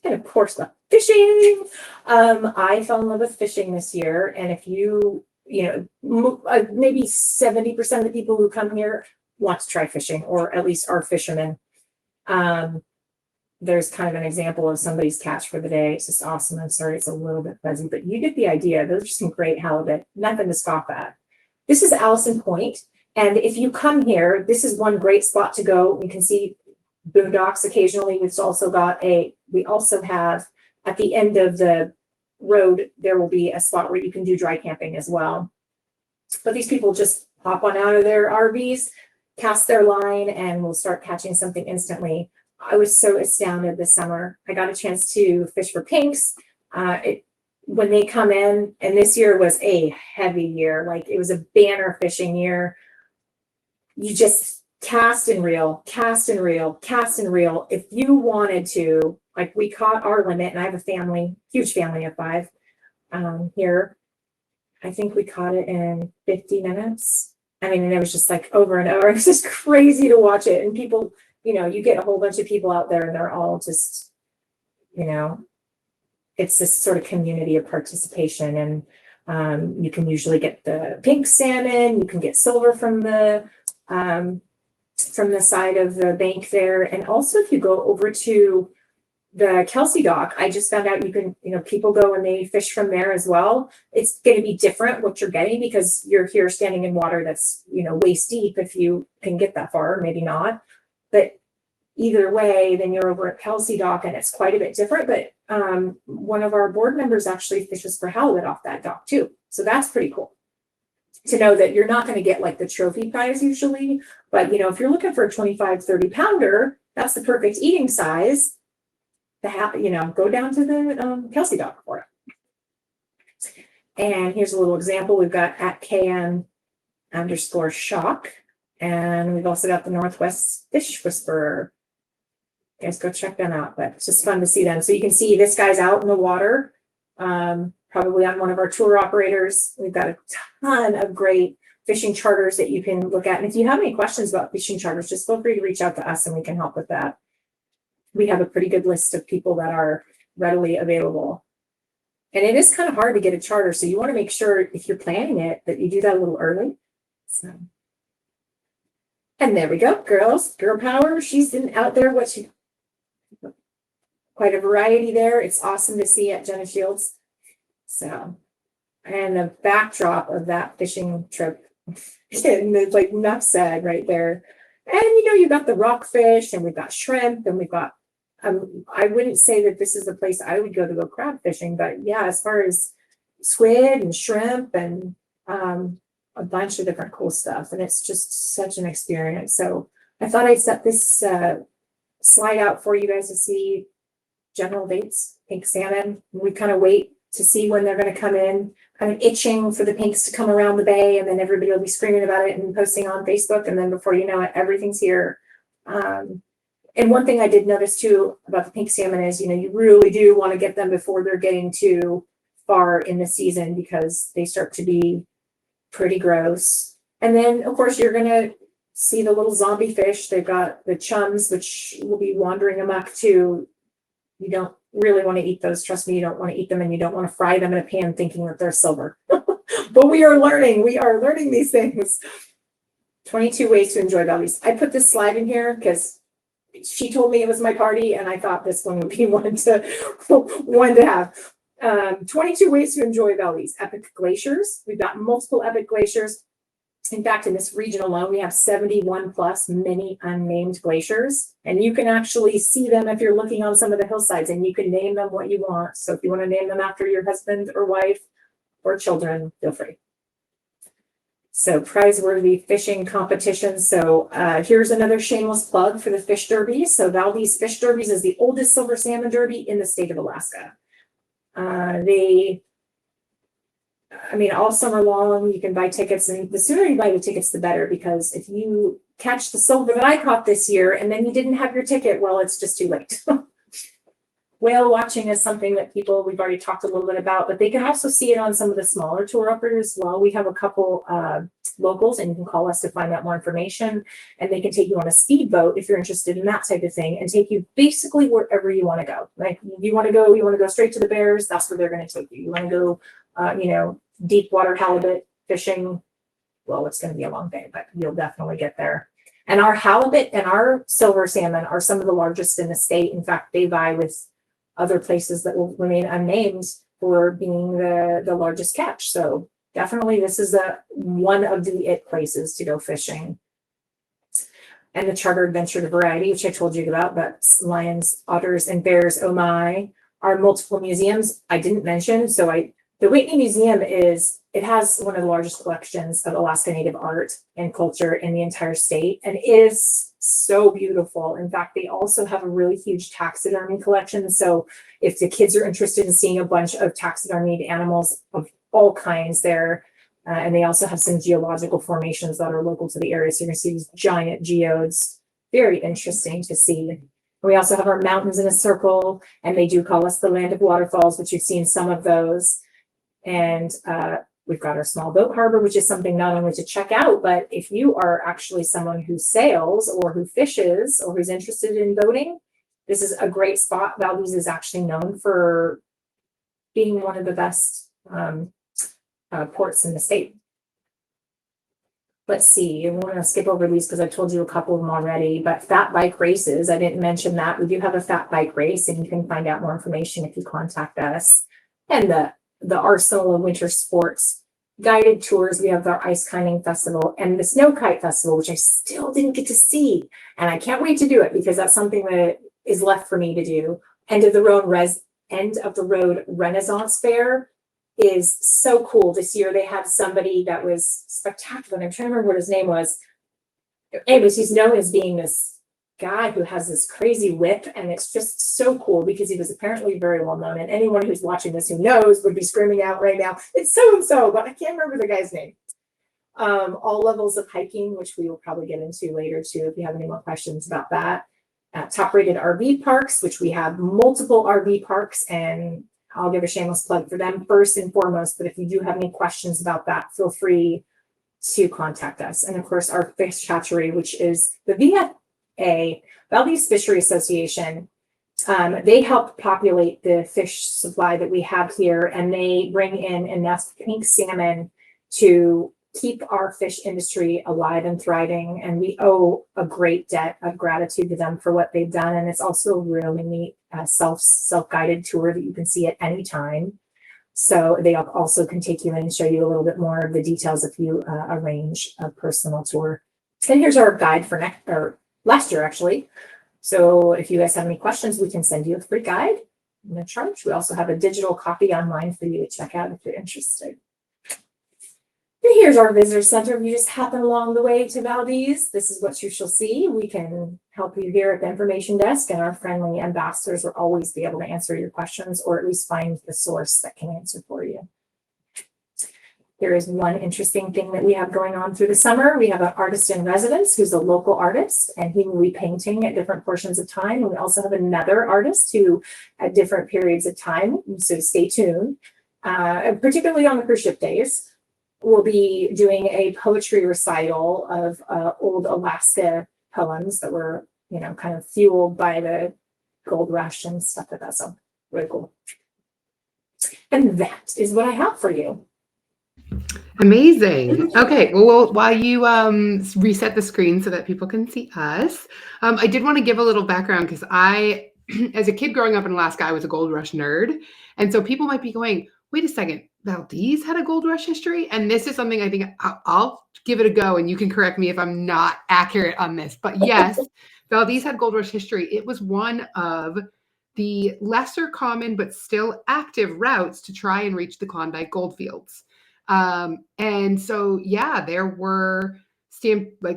And of course, the fishing. I fell in love with fishing this year. And if maybe 70% of the people who come here want to try fishing, or at least are fishermen. There's kind of an example of somebody's catch for the day. It's just awesome. I'm sorry, it's a little bit fuzzy, but you get the idea. Those are some great halibut, nothing to scoff at. This is Allison Point. And if you come here, this is one great spot to go. You can see boondocks occasionally. We also have at the end of the road, there will be a spot where you can do dry camping as well. But these people just hop on out of their RVs, cast their line, and will start catching something instantly. I was so astounded this summer. I got a chance to fish for pinks. when they come in, and this year was a heavy year, like it was a banner fishing year. You just cast and reel, cast and reel, cast and reel. If you wanted to, like we caught our limit, and I have a family, huge family of 5 here. I think we caught it in 50 minutes. I mean, and it was just like over and over. It's just crazy to watch it. And people, you get a whole bunch of people out there and they're all just, it's this sort of community of participation. And you can usually get the pink salmon, you can get silver from the side of the bank there. And also if you go over to the Kelsey dock, I just found out you can, people go and they fish from there as well. It's going to be different what you're getting because you're here standing in water that's, waist deep if you can get that far, maybe not. But either way, then you're over at Kelsey dock and it's quite a bit different. But one of our board members actually fishes for halibut off that dock too. So that's pretty cool to know that you're not going to get like the trophy prize usually. But, if you're looking for a 25, 30 pounder, that's the perfect eating size. Go down to the Kelsey dock for it. And here's a little example. We've got at KN_shock. And we've also got the Northwest Fish Whisperer. You guys go check them out, but it's just fun to see them. So you can see this guy's out in the water, probably on one of our tour operators. We've got a ton of great fishing charters that you can look at. And if you have any questions about fishing charters, just feel free to reach out to us and we can help with that. We have a pretty good list of people that are readily available. And it is kind of hard to get a charter. So you want to make sure if you're planning it that you do that a little early. So, and there we go, girls, girl power. She's out there. Quite a variety there. It's awesome to see at Jenna Shields. So, and the backdrop of that fishing trip, and like enough said right there. And you've got the rockfish and we've got shrimp and we've got I wouldn't say that this is the place I would go to go crab fishing, but yeah, as far as squid and shrimp and a bunch of different cool stuff. And it's just such an experience. So I thought I'd set this slide out for you guys to see general dates, pink salmon. We kind of wait to see when they're going to come in, kind of itching for the pinks to come around the bay. And then everybody will be screaming about it and posting on Facebook. And then before you know it, everything's here. And one thing I did notice too about the pink salmon is, you really do want to get them before they're getting too far in the season because they start to be pretty gross. And then of course you're going to see the little zombie fish. They've got the chums, which will be wandering amok too. You don't really want to eat those. Trust me, you don't want to eat them and you don't want to fry them in a pan thinking that they're silver. But we are learning these things. 22 ways to enjoy Valdez. I put this slide in here because she told me it was my party and I thought this one would be one to have. 22 ways to enjoy Valdez. Epic glaciers. We've got multiple epic glaciers. In fact, in this region alone, we have 71 plus many unnamed glaciers. And you can actually see them if you're looking on some of the hillsides and you can name them what you want. So if you want to name them after your husband or wife or children, feel free. So prize-worthy fishing competitions. So here's another shameless plug for the Fish Derby. So Valdez Fish Derbies is the oldest silver salmon derby in the state of Alaska. All summer long, you can buy tickets, and the sooner you buy the tickets, the better, because if you catch the silver that I caught this year and then you didn't have your ticket, well, it's just too late. Whale watching is something that we've already talked a little bit about, but they can also see it on some of the smaller tour operators as well. We have a couple locals, and you can call us to find out more information, and they can take you on a speedboat if you're interested in that type of thing and take you basically wherever you want to go. Like you want to go straight to the bears, that's where they're going to take you. You want to go, deep water halibut fishing, well, it's going to be a long day, but you'll definitely get there. And our halibut and our silver salmon are some of the largest in the state. In fact, they vie with other places that will remain unnamed for being the largest catch. So definitely this is one of the it places to go fishing. And the charter adventure, the variety, which I told you about, but lions, otters, and bears, oh my, are multiple museums I didn't mention. So the Whitney Museum has one of the largest collections of Alaska Native art and culture in the entire state, and is so beautiful. In fact, they also have a really huge taxidermy collection. So if the kids are interested in seeing a bunch of taxidermied animals of all kinds there, and they also have some geological formations that are local to the area. So you're gonna see these giant geodes, very interesting to see. We also have our mountains in a circle, and they do call us the land of waterfalls, which you've seen some of those. And we've got our small boat harbor, which is something not only to check out, but if you are actually someone who sails or who fishes or who's interested in boating, this is a great spot. Valdez is actually known for being one of the best ports in the state. Let's see, we're going to skip over these because I told you a couple of them already, but fat bike races, I didn't mention that. We do have a fat bike race, and you can find out more information if you contact us. And the arsenal of winter sports, guided tours, we have our ice kiting festival and the snow kite festival, which I still didn't get to see. And I can't wait to do it because that's something that is left for me to do. End of the road Renaissance Fair is so cool. This year they had somebody that was spectacular. I'm trying to remember what his name was. Anyways, he's known as being this guy who has this crazy whip, and it's just so cool because he was apparently very well known. And anyone who's watching this who knows would be screaming out right now, it's so and so, but I can't remember the guy's name. All levels of hiking, which we will probably get into later too, if you have any more questions about that. Top rated RV parks, which we have multiple RV parks, and I'll give a shameless plug for them first and foremost, but if you do have any questions about that, feel free to contact us. And of course, our fish hatchery, which is the VFA, Valdez Fishery Association. They help populate the fish supply that we have here, and they bring in enough pink salmon to keep our fish industry alive and thriving. And we owe a great debt of gratitude to them for what they've done. And it's also a really neat self-guided tour that you can see at any time. So they also can take you in and show you a little bit more of the details if you arrange a personal tour. And here's our guide for last year, actually. So if you guys have any questions, we can send you a free guide, no charge. We also have a digital copy online for you to check out if you're interested. And here's our visitor center. If you just happen along the way to Valdez, this is what you shall see. We can help you here at the information desk, and our friendly ambassadors will always be able to answer your questions, or at least find the source that can answer for you. There is one interesting thing that we have going on through the summer. We have an artist in residence who's a local artist, and he will be painting at different portions of time. And we also have another artist who at different periods of time, so stay tuned, particularly on the cruise ship days. We'll be doing a poetry recital of old Alaska poems that were, kind of fueled by the gold rush and stuff like that. So really cool. And that is what I have for you. Amazing. Okay, well, while you reset the screen so that people can see us, I did want to give a little background because I, as a kid growing up in Alaska, I was a gold rush nerd. And so people might be going, wait a second, Valdez had a gold rush history? And this is something I think I'll give it a go, and you can correct me if I'm not accurate on this. But yes, Valdez had gold rush history. It was one of the lesser common but still active routes to try and reach the Klondike goldfields. And so, yeah, there were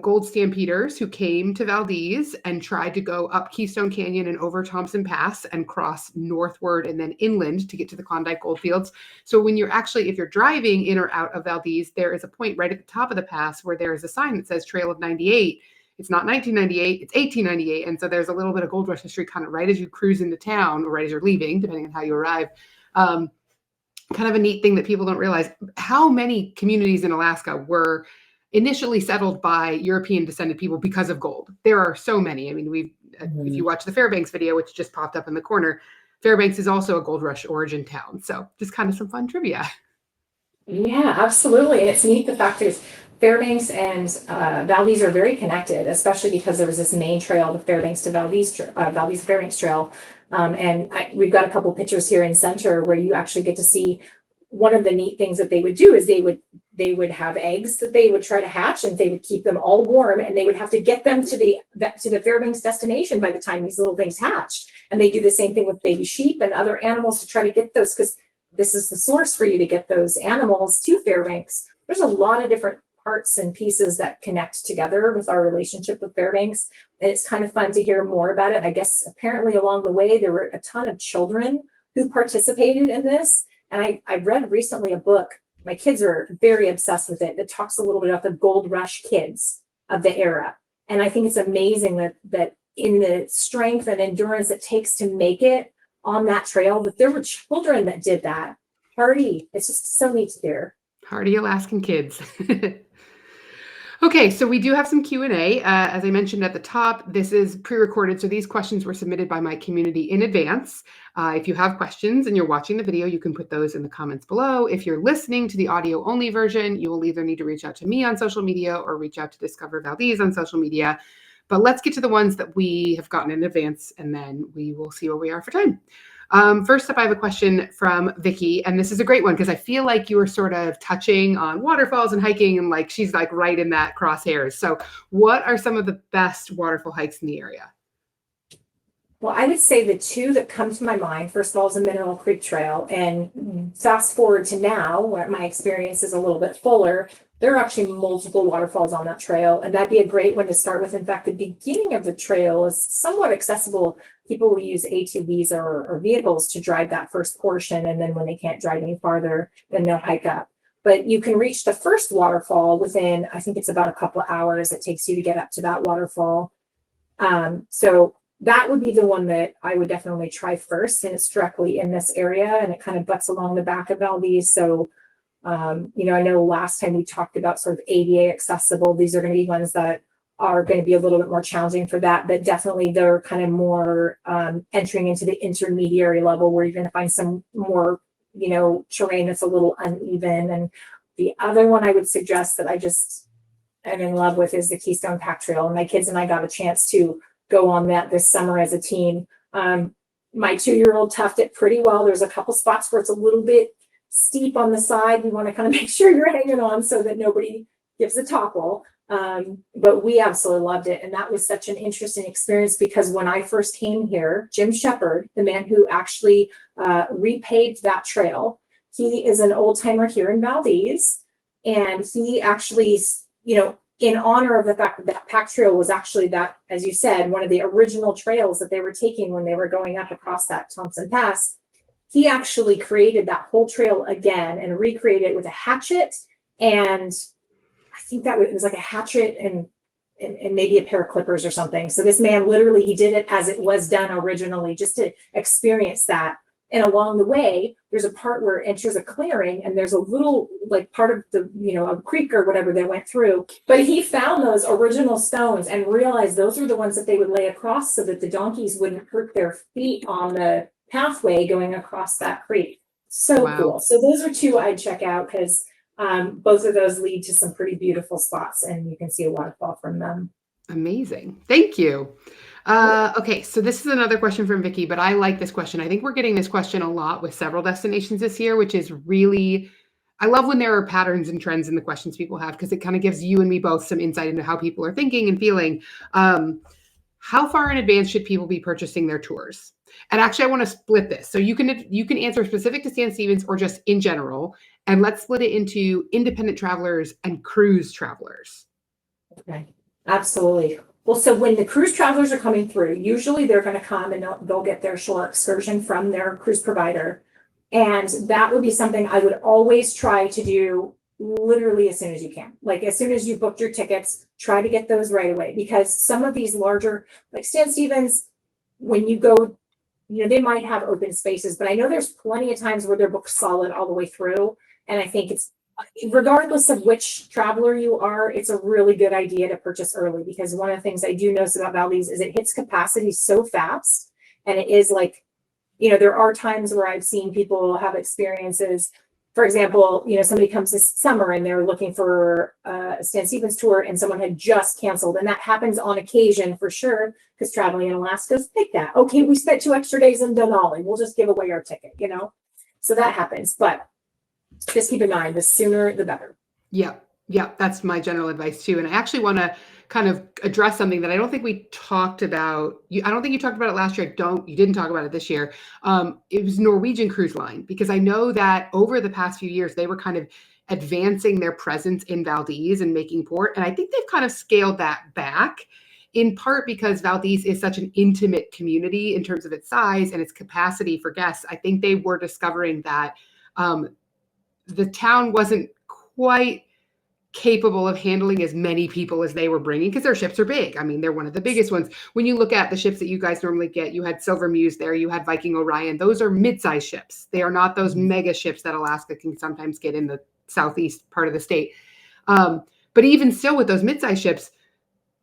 gold stampeders who came to Valdez and tried to go up Keystone Canyon and over Thompson Pass and cross northward and then inland to get to the Klondike goldfields. So when if you're driving in or out of Valdez, there is a point right at the top of the pass where there is a sign that says Trail of 98. It's not 1998, it's 1898. And so there's a little bit of gold rush history kind of right as you cruise into town or right as you're leaving, depending on how you arrive. Kind of a neat thing that people don't realize how many communities in Alaska were initially settled by European descended people because of gold. There are so many. I mean, if you watch the Fairbanks video, which just popped up in the corner, Fairbanks is also a gold rush origin town. So just kind of some fun trivia. Yeah, absolutely. And it's neat. The fact is Fairbanks and Valdez are very connected, especially because there was this main trail, the Fairbanks to Valdez Fairbanks Trail. We've got a couple pictures here in center where you actually get to see one of the neat things that they would do is they would have eggs that they would try to hatch, and they would keep them all warm, and they would have to get them to the Fairbanks destination by the time these little things hatched. And they do the same thing with baby sheep and other animals to try to get those, because this is the source for you to get those animals to Fairbanks. There's a lot of different parts and pieces that connect together with our relationship with Fairbanks. And it's kind of fun to hear more about it. I guess apparently along the way, there were a ton of children who participated in this. And I read recently a book, my kids are very obsessed with it, that talks a little bit about the gold rush kids of the era. And I think it's amazing that in the strength and endurance it takes to make it on that trail, that there were children that did that. Hardy, it's just so neat to hear. Hardy Alaskan kids. Okay, so we do have some Q&A. As I mentioned at the top, this is pre-recorded, so these questions were submitted by my community in advance. If you have questions and you're watching the video, you can put those in the comments below. If you're listening to the audio-only version, you will either need to reach out to me on social media or reach out to Discover Valdez on social media. But let's get to the ones that we have gotten in advance, and then we will see where we are for time. First up, I have a question from Vicky, and this is a great one because I feel like you were sort of touching on waterfalls and hiking, and like she's like right in that crosshairs. So what are some of the best waterfall hikes in the area? Well, I would say the two that come to my mind, first of all, is the Mineral Creek Trail. And fast forward to now, where my experience is a little bit fuller, there are actually multiple waterfalls on that trail. And that'd be a great one to start with. In fact, the beginning of the trail is somewhat accessible. People will use ATVs or vehicles to drive that first portion. And then when they can't drive any farther, then they'll hike up. But you can reach the first waterfall within, I think it's about a couple of hours it takes you to get up to that waterfall. So that would be the one that I would definitely try first, and it's directly in this area and it kind of butts along the back of Valdez. So, I know last time we talked about sort of ADA accessible. These are going to be ones that are going to be a little bit more challenging for that, but definitely they're kind of more entering into the intermediary level where you're going to find some more, terrain that's a little uneven. And the other one I would suggest that I'm in love with is the Keystone Pack Trail. And my kids and I got a chance to go on that this summer as a team. My 2-year-old toughed it pretty well. There's a couple spots where it's a little bit steep on the side. You want to kind of make sure you're hanging on so that nobody gives a topple. But we absolutely loved it. And that was such an interesting experience because when I first came here, Jim Shepard, the man who actually repaved that trail, he is an old timer here in Valdez. And he actually, in honor of the fact that pack trail was actually that, as you said, one of the original trails that they were taking when they were going up across that Thompson Pass, he actually created that whole trail again and recreated it with a hatchet. And I think that it was like a hatchet and maybe a pair of clippers or something. So this man literally, he did it as it was done originally, just to experience that. And along the way, there's a part where it enters a clearing and there's a little like part of the, a creek or whatever they went through. But he found those original stones and realized those were the ones that they would lay across so that the donkeys wouldn't hurt their feet on the pathway going across that creek. So wow. Cool. So those are two I'd check out because both of those lead to some pretty beautiful spots and you can see a waterfall from them. Amazing. Thank you. Okay, so this is another question from Vicky, but I like this question. I think we're getting this question a lot with several destinations this year, which is really, I love when there are patterns and trends in the questions people have because it kind of gives you and me both some insight into how people are thinking and feeling. How far in advance should people be purchasing their tours? And actually, I want to split this. So you can answer specific to Stan Stevens or just in general, and let's split it into independent travelers and cruise travelers. Okay, absolutely. Well, so when the cruise travelers are coming through, usually they're going to come and they'll get their shore excursion from their cruise provider. And that would be something I would always try to do literally as soon as you can. Like as soon as you booked your tickets, try to get those right away because some of these larger, like Stan Stevens, when you go, they might have open spaces, but I know there's plenty of times where they're booked solid all the way through. And I think it's, regardless of which traveler you are, it's a really good idea to purchase early because one of the things I do notice about Valdez is it hits capacity so fast. And it is like, there are times where I've seen people have experiences. For example, somebody comes this summer and they're looking for a Stan Stevens tour and someone had just canceled. And that happens on occasion for sure, because traveling in Alaska is like that. Okay, we spent 2 extra days in Denali. We'll just give away our ticket, So that happens. But just keep in mind, the sooner the better. Yeah. Yeah, that's my general advice too. And I actually want to kind of address something that I don't think we talked about. I don't think you talked about it last year. You didn't talk about it this year. It was Norwegian Cruise Line, because I know that over the past few years, they were kind of advancing their presence in Valdez and making port. And I think they've kind of scaled that back, in part because Valdez is such an intimate community in terms of its size and its capacity for guests. I think they were discovering that um, the town wasn't quite capable of handling as many people as they were bringing, because their ships are big. I mean, they're one of the biggest ones. When you look at the ships that you guys normally get, you had Silver Muse there, you had Viking Orion. Those are mid-sized ships. They are not those mega ships that Alaska can sometimes get in the southeast part of the state. But even still, with those mid-sized ships,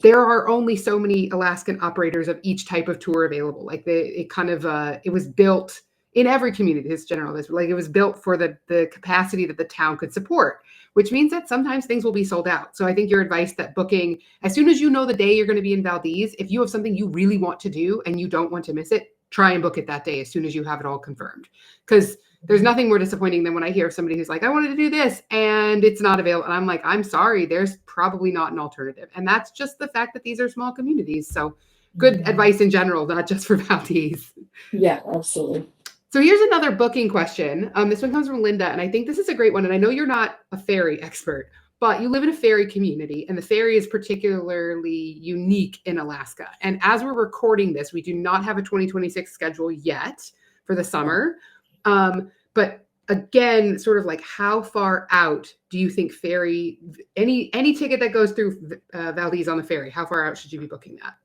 there are only so many Alaskan operators of each type of tour available. Like it was built in every community. This general, this like it was built for the capacity that the town could support, which means that sometimes things will be sold out. So I think your advice that booking as soon as you know the day you're going to be in Valdez, if you have something you really want to do and you don't want to miss it, try and book it that day as soon as you have it all confirmed. Because there's nothing more disappointing than when I hear of somebody who's like, I wanted to do this and it's not available. And I'm like, I'm sorry, there's probably not an alternative. And that's just the fact that these are small communities. So good advice in general, not just for Valdez. Yeah, absolutely. So here's another booking question. This one comes from Linda, and I think this is a great one. And I know you're not a ferry expert, but you live in a ferry community, and the ferry is particularly unique in Alaska. And as we're recording this, we do not have a 2026 schedule yet for the summer. But again, sort of like, how far out do you think ferry, any ticket that goes through Valdez on the ferry, how far out should you be booking that?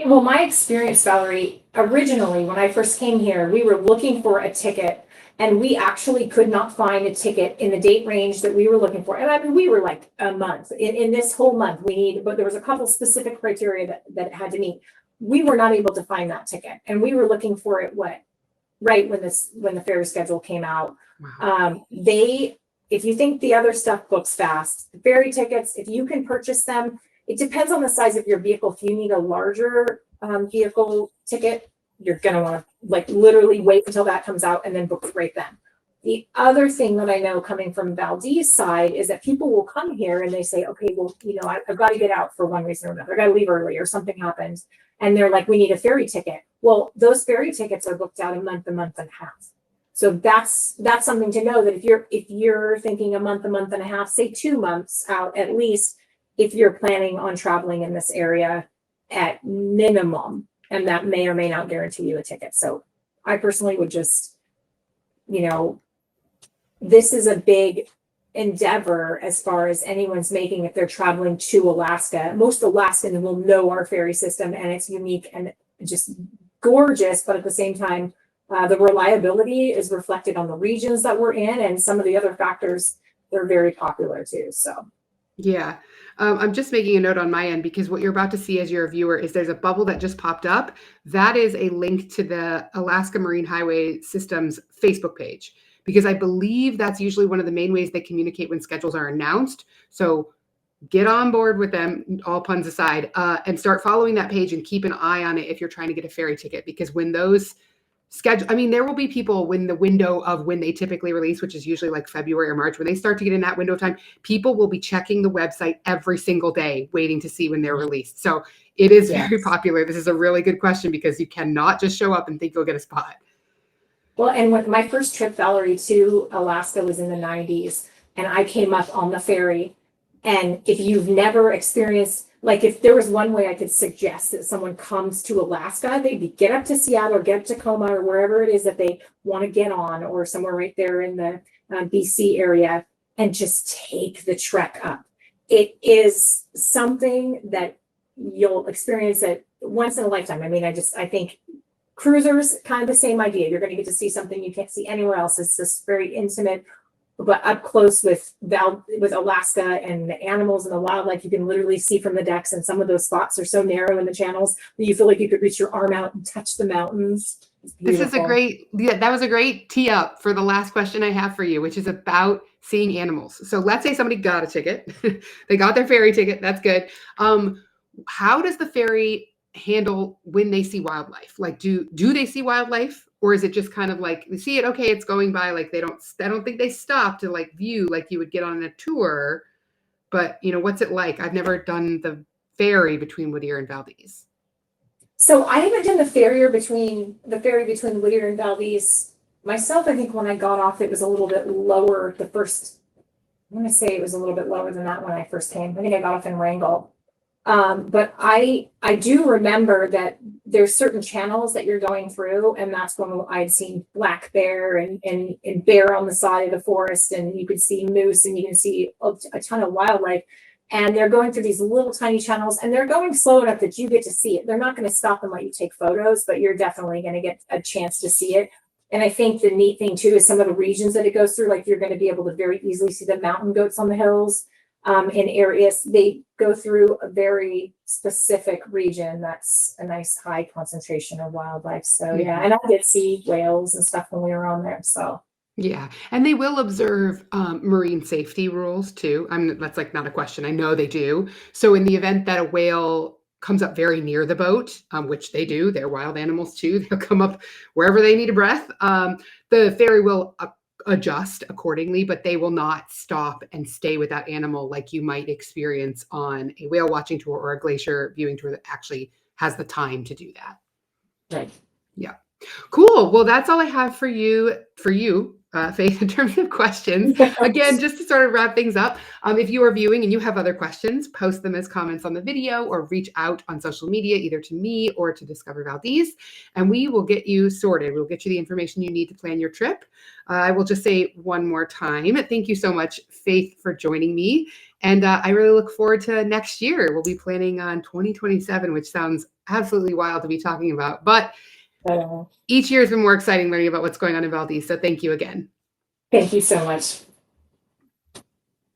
Well, my experience, Valerie, originally when I first came here, we were looking for a ticket and we actually could not find a ticket in the date range that we were looking for. And I mean, we were like a month in this whole month but there was a couple specific criteria that it had to meet. We were not able to find that ticket and we were looking for it, right when the ferry schedule came out. Wow. If you think the other stuff books fast, the ferry tickets, if you can purchase them, it depends on the size of your vehicle. If you need a larger vehicle ticket, you're gonna want to like literally wait until that comes out and then book it right then. The other thing that I know coming from Valdez side is that people will come here and they say, okay, well, I've got to get out for one reason or another. I got to leave early or something happens. And they're like, we need a ferry ticket. Well, those ferry tickets are booked out a month and a half. So that's something to know, that if you're thinking a month and a half, say 2 months out at least, if you're planning on traveling in this area at minimum, and that may or may not guarantee you a ticket. So I personally would just, this is a big endeavor as far as anyone's making if they're traveling to Alaska. Most Alaskans will know our ferry system and it's unique and just gorgeous, but at the same time, the reliability is reflected on the regions that we're in and some of the other factors. They're very popular too. So Yeah. I'm just making a note on my end, because what you're about to see as your viewer is there's a bubble that just popped up. That is a link to the Alaska Marine Highway System's Facebook page, because I believe that's usually one of the main ways they communicate when schedules are announced. So get on board with them, all puns aside, and start following that page and keep an eye on it if you're trying to get a ferry ticket, because when those schedule, I mean, there will be people when the window of when they typically release, which is usually like February or March, when they start to get in that window of time, people will be checking the website every single day, waiting to see when they're released. So it is very popular. This is a really good question, because you cannot just show up and think you'll get a spot. Well, and when my first trip, Valerie, to Alaska was in the 90s, and I came up on the ferry. And if you've never experienced, like if there was one way I could suggest that someone comes to Alaska, they'd get up to Seattle or get up to Tacoma or wherever it is that they want to get on, or somewhere right there in the BC area, and just take the trek up. It is something that you'll experience it once in a lifetime. I mean, I think cruisers, kind of the same idea. You're going to get to see something you can't see anywhere else. It's just very intimate, but up close with Alaska and the animals and the wildlife. You can literally see from the decks, and some of those spots are so narrow in the channels that you feel like you could reach your arm out and touch the mountains. This is that was a great tee up for the last question I have for you, which is about seeing animals. So let's say somebody got a ticket, they got their ferry ticket. That's good. How does the ferry handle when they see wildlife? Like, do they see wildlife, or is it just kind of like they see it? Okay, it's going by. Like I don't think they stop to like view like you would get on a tour. but what's it like? I've never done the ferry between Whittier and Valdez. So I haven't done the ferry between Whittier and Valdez myself. I think when I got off, it was a little bit lower. I'm going to say it was a little bit lower than that when I first came. I think I got off in Wrangell. But I do remember that there's certain channels that you're going through, and that's when I'd seen black bear and bear on the side of the forest, and you could see moose, and you can see a ton of wildlife. And they're going through these little tiny channels, and they're going slow enough that you get to see it. They're not going to stop and let you take photos, but you're definitely going to get a chance to see it. And I think the neat thing too is some of the regions that it goes through, like you're going to be able to very easily see the mountain goats on the hills. In areas, they go through a very specific region that's a nice high concentration of wildlife. So yeah, and I did see whales and stuff when we were on there. So Yeah, and they will observe marine safety rules too. That's like not a question. I know they do. So in the event that a whale comes up very near the boat, which they do, they're wild animals too. They'll come up wherever they need a breath. The ferry will adjust accordingly, but they will not stop and stay with that animal like you might experience on a whale watching tour or a glacier viewing tour that actually has the time to do that. right. Yeah. Cool. Well, that's all I have for you, Faith, in terms of questions. Again, just to sort of wrap things up, if you are viewing and you have other questions, post them as comments on the video or reach out on social media, either to me or to Discover Valdez, and we will get you sorted. We'll get you the information you need to plan your trip. I will just say one more time, thank you so much, Faith, for joining me. And I really look forward to next year. We'll be planning on 2027, which sounds absolutely wild to be talking about, but each year has been more exciting learning about what's going on in Valdez. So thank you again. Thank you so much.